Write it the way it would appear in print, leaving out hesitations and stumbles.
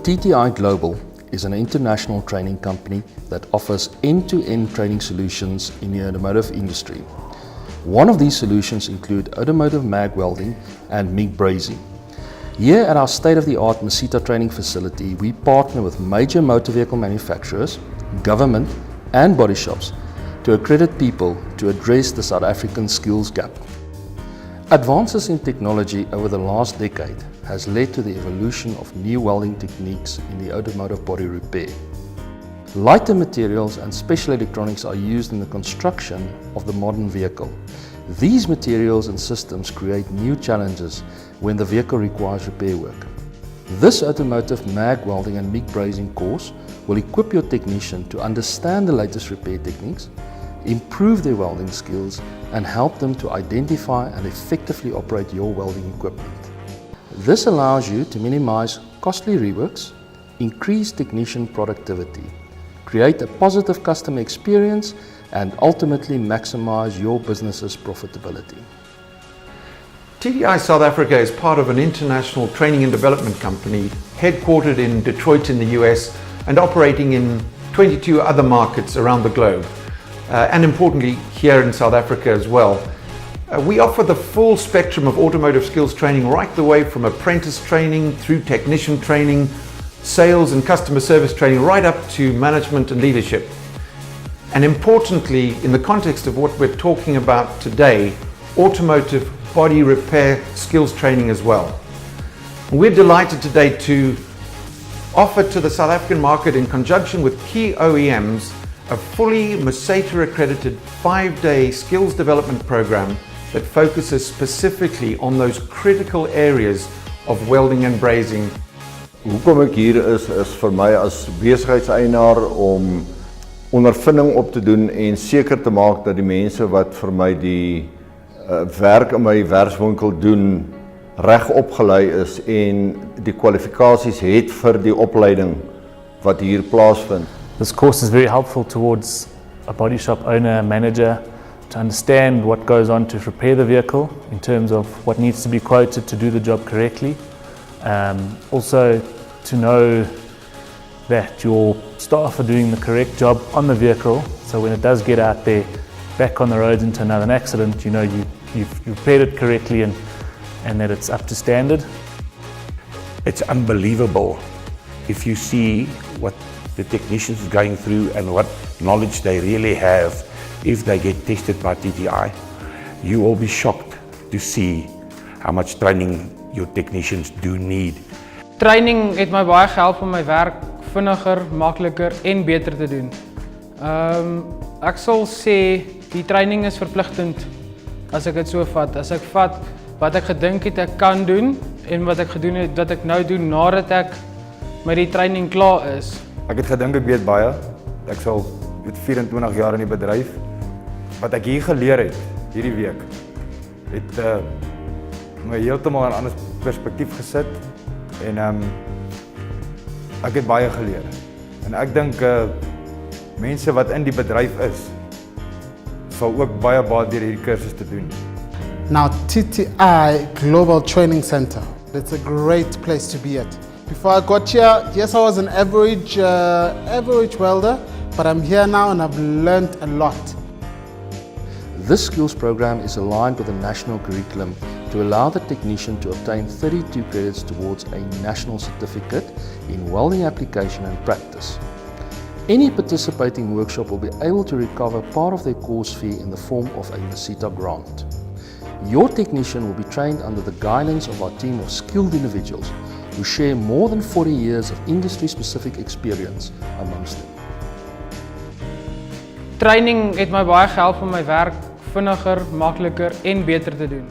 TTi Global is an international training company that offers end-to-end training solutions in the automotive industry. One of these solutions include Automotive Mag Welding and Mig Brazing. Here at our state-of-the-art Mesita training facility, we partner with major motor vehicle manufacturers, government and body shops to accredit people to address the South African skills gap. Advances in technology over the last decade has led to the evolution of new welding techniques in the automotive body repair. Lighter materials and special electronics are used in the construction of the modern vehicle. These materials and systems create new challenges when the vehicle requires repair work. This Automotive Mag Welding and Mig Brazing course will equip your technician to understand the latest repair techniques, improve their welding skills, and help them to identify and effectively operate your welding equipment. This allows you to minimize costly reworks, increase technician productivity, create a positive customer experience, and ultimately maximize your business's profitability. TTi South Africa is part of an international training and development company headquartered in Detroit in the US and operating in 22 other markets around the globe. And importantly, here in South Africa as well. We offer the full spectrum of automotive skills training right the way from apprentice training through technician training, sales and customer service training, right up to management and leadership. And importantly, in the context of what we're talking about today, automotive body repair skills training as well. We're delighted today to offer to the South African market, in conjunction with key OEMs, a fully Mesita accredited 5-day skills development program that focuses specifically on those critical areas of welding and brazing. Hoekom ek hier is vir my as besigheidseienaar om ondervinding op te doen en seker te maak dat die mense wat vir my die werk in my werkswinkel doen reg opgelei is en die kwalifikasies het vir die opleiding wat hier plaasvind. This course is very helpful towards a body shop owner, manager, to understand what goes on to repair the vehicle in terms of what needs to be quoted to do the job correctly. Also to know that your staff are doing the correct job on the vehicle, so when it does get out there back on the roads into another accident, you know you've repaired it correctly and that it's up to standard. It's unbelievable if you see what the technicians going through and what knowledge they really have if they get tested by TTi. You will be shocked to see how much training your technicians do need. Training het my baie gehelp om my werk vinniger, makliker en beter te doen. Ek sal sê die training is verpligtend as ek dit so vat. As ek vat wat ek gedink het ek kan doen en wat ek gedoen het, wat ek nou doen nadat ek met die training klaar is. Ek het gedink ek weet baie. Ek sal met 24 jaar in die bedryf. Wat ek hier geleer het hierdie week het my heeltemal in 'n ander perspektief gesit en ek het baie geleer. En ek dink mense wat in die bedryf is sal ook baie baat deur hierdie kursus te doen. Now TTi Global Training Center. It's a great place to be at. Before I got here, yes, I was an average welder, but I'm here now and I've learned a lot. This skills program is aligned with the national curriculum to allow the technician to obtain 32 credits towards a national certificate in welding application and practice. Any participating workshop will be able to recover part of their course fee in the form of a Mesita grant. Your technician will be trained under the guidance of our team of skilled individuals who share more than 40 years of industry-specific experience amongst them. Training het my baie gehelp om my werk vinniger, makliker en beter te doen.